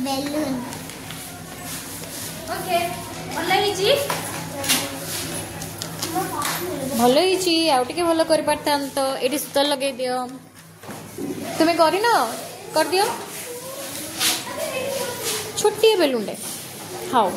balloon okay ଭଲ ହେଇଛି ଭଲ ହେଇଛି ଆଉ ଟିକେ ଭଲ କରି ପାରଥାନ୍ତ ଏଠି ସୁତା ଲଗେଇ ଦିଅ ତୁମେ କରିନ କରିଦିଅ छोटी बेलून हाउ